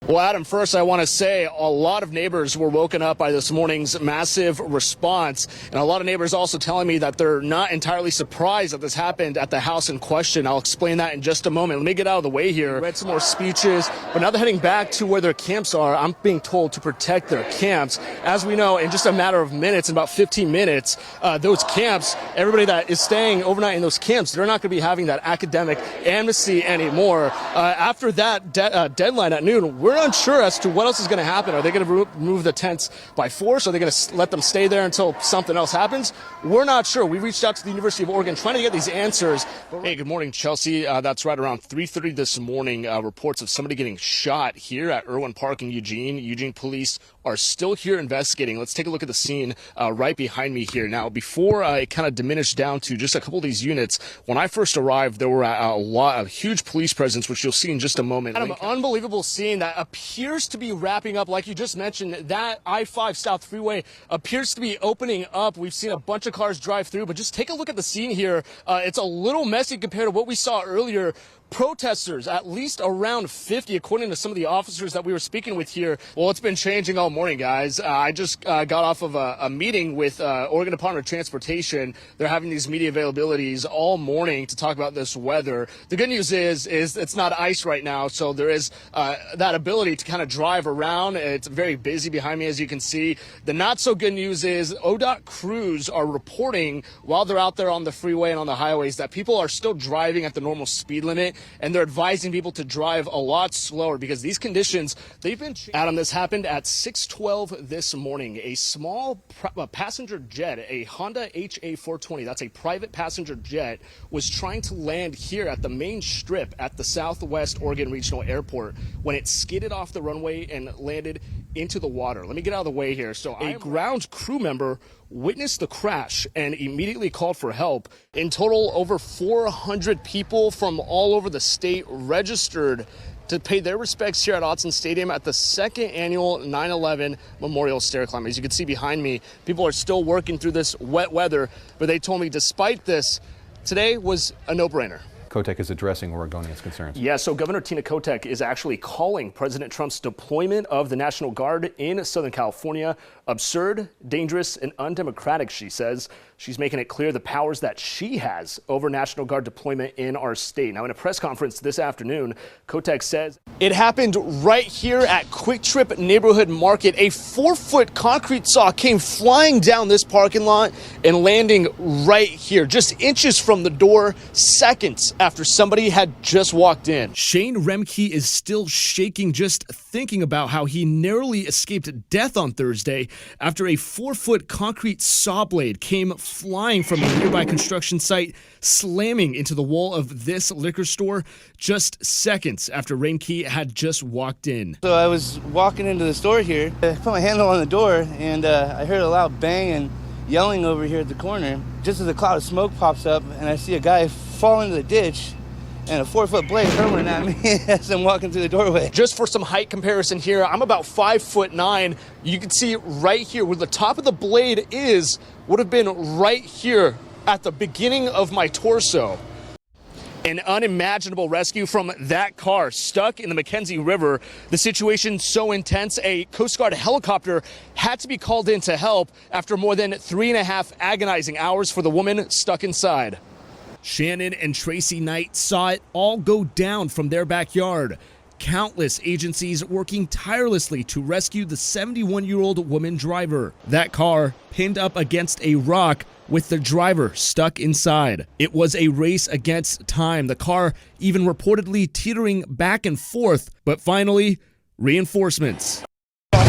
Well, Adam, first I want to say a lot of neighbors were woken up by this morning's massive response, and a lot of neighbors also telling me that they're not entirely surprised that this happened at the house in question. I'll explain that in just a moment. Let me get out of the way here. Read some more speeches, but now they're heading back to where their camps are. I'm being told to protect their camps. As we know, in just a matter of minutes, in about 15 minutes, those camps, everybody that is staying overnight in those camps, they're not going to be having that academic amnesty anymore. After that deadline at noon, we're unsure as to what else is going to happen. Are they going to remove the tents by force? Are they going to let them stay there until something else happens? We're not sure. We reached out to the University of Oregon trying to get these answers. Hey, good morning, Chelsea. That's right around 3:30 this morning. Reports of somebody getting shot here at Irwin Park in Eugene. Eugene police are still here investigating. Let's take a look at the scene right behind me here. Now, before it kind of diminished down to just a couple of these units, when I first arrived, there were a huge police presence, which you'll see in just a moment. An unbelievable scene that appears to be wrapping up. Like you just mentioned, that I-5 South Freeway appears to be opening up. We've seen a bunch of cars drive through, but just take a look at the scene here. It's a little messy compared to what we saw earlier. Protesters, at least around 50, according to some of the officers that we were speaking with here. Well, it's been changing all morning, guys. I just got off of a meeting with Oregon Department of Transportation. They're having these media availabilities all morning to talk about this weather. The good news is it's not ice right now, so there is that ability to kind of drive around. It's very busy behind me, as you can see. The not so good news is ODOT crews are reporting while they're out there on the freeway and on the highways that people are still driving at the normal speed limit. And they're advising people to drive a lot slower because these conditions, they've been... Adam, this happened at 6:12 this morning. A small passenger jet, a Honda HA420, that's a private passenger jet, was trying to land here at the main strip at the Southwest Oregon Regional Airport when it skidded off the runway and landed into the water. Let me get out of the way here. So a ground crew member witnessed the crash and immediately called for help. In total, over 400 people from all over the state registered to pay their respects here at Autzen Stadium at the second annual 9/11 Memorial Stair Climb. As you can see behind me, people are still working through this wet weather, but they told me despite this, today was a no-brainer. Kotek is addressing Oregonians' concerns. Yeah, so Governor Tina Kotek is actually calling President Trump's deployment of the National Guard in Southern California absurd, dangerous, and undemocratic, she says. She's making it clear the powers that she has over National Guard deployment in our state. Now, in a press conference this afternoon, Kotek says it happened right here at Quick Trip Neighborhood Market. A 4-foot concrete saw came flying down this parking lot and landing right here, just inches from the door, seconds after somebody had just walked in. Shane Remke is still shaking just thinking about how he narrowly escaped death on Thursday after a 4-foot concrete saw blade came flying from a nearby construction site, slamming into the wall of this liquor store just seconds after Remke had just walked in. So I was walking into the store here, I put my handle on the door, and I heard a loud bang and yelling over here at the corner. Just as a cloud of smoke pops up, and I see a guy fall into the ditch, and a 4-foot blade hurtling at me as I'm walking through the doorway. Just for some height comparison here, I'm about 5'9". You can see right here where the top of the blade would have been right here at the beginning of my torso. An unimaginable rescue from that car stuck in the McKenzie River. The situation so intense, a Coast Guard helicopter had to be called in to help after more than 3.5 agonizing hours for the woman stuck inside. Shannon and Tracy Knight saw it all go down from their backyard. Countless agencies working tirelessly to rescue the 71-year-old woman driver. That car pinned up against a rock with the driver stuck inside. It was a race against time, the car even reportedly teetering back and forth, but finally, reinforcements. Never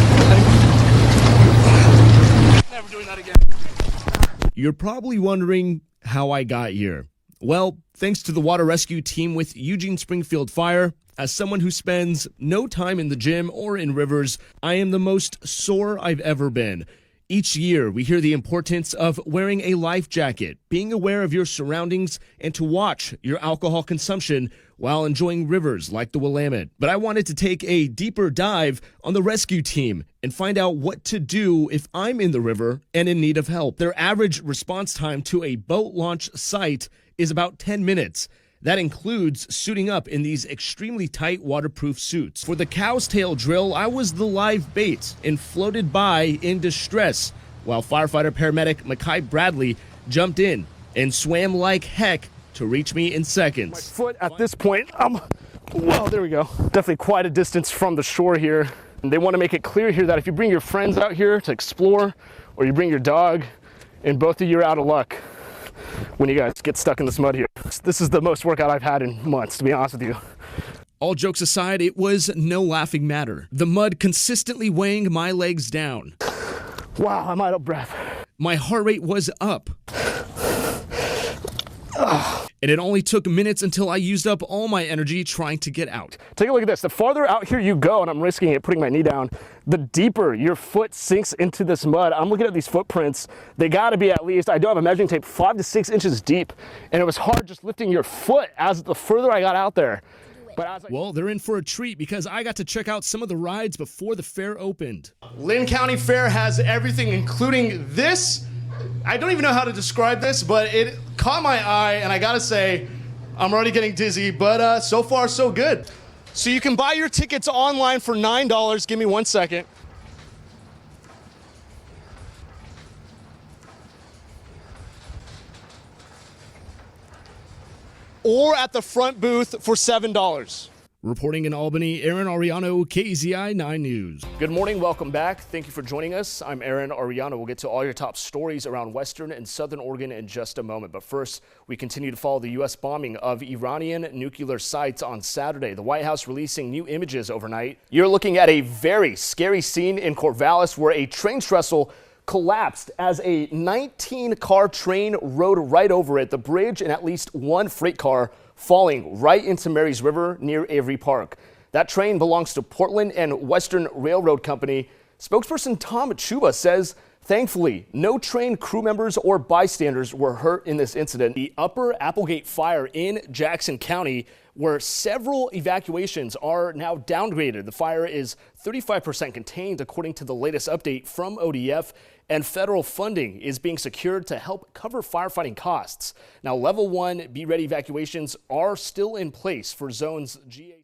doing that again. You're probably wondering how I got here. Well, thanks to the water rescue team with Eugene Springfield Fire. As someone who spends no time in the gym or in rivers, I am the most sore I've ever been. Each year, we hear the importance of wearing a life jacket, being aware of your surroundings, and to watch your alcohol consumption while enjoying rivers like the Willamette. But I wanted to take a deeper dive on the rescue team and find out what to do if I'm in the river and in need of help. Their average response time to a boat launch site is about 10 minutes. That includes suiting up in these extremely tight waterproof suits. For the cow's tail drill, I was the live bait and floated by in distress, while firefighter paramedic Mackay Bradley jumped in and swam like heck to reach me in seconds. My foot at this point, well, there we go. Definitely quite a distance from the shore here. And they want to make it clear here that if you bring your friends out here to explore, or you bring your dog, and both of you are out of luck when you guys get stuck in this mud here. This is the most workout I've had in months, to be honest with you. All jokes aside, it was no laughing matter. The mud consistently weighing my legs down. Wow, I'm out of breath. My heart rate was up. And it only took minutes until I used up all my energy trying to get out. Take a look at this. The farther out here you go, and I'm risking it, putting my knee down, the deeper your foot sinks into this mud. I'm looking at these footprints. They gotta be at least, I don't have a measuring tape, 5 to 6 inches deep. And it was hard just lifting your foot as the further I got out there. Well, they're in for a treat because I got to check out some of the rides before the fair opened. Lynn County Fair has everything, including this. I don't even know how to describe this, but it caught my eye, and I gotta say, I'm already getting dizzy, but so far so good. So you can buy your tickets online for $9. Give me 1 second. Or at the front booth for $7. Reporting in Albany, Aaron Arellano, KZI 9 News. Good morning, welcome back. Thank you for joining us. I'm Aaron Arellano. We'll get to all your top stories around Western and Southern Oregon in just a moment. But first, we continue to follow the U.S. bombing of Iranian nuclear sites on Saturday. The White House releasing new images overnight. You're looking at a very scary scene in Corvallis where a train trestle collapsed as a 19-car train rode right over it, the bridge, and at least one freight car falling right into Marys River near Avery Park. That train belongs to Portland and Western Railroad Company. Spokesperson Tom Chuba says, thankfully, no train crew members or bystanders were hurt in this incident. The Upper Applegate fire in Jackson County, where several evacuations are now downgraded. The fire is 35% contained, according to the latest update from ODF, and federal funding is being secured to help cover firefighting costs. Now, level 1 Be Ready evacuations are still in place for zones GA.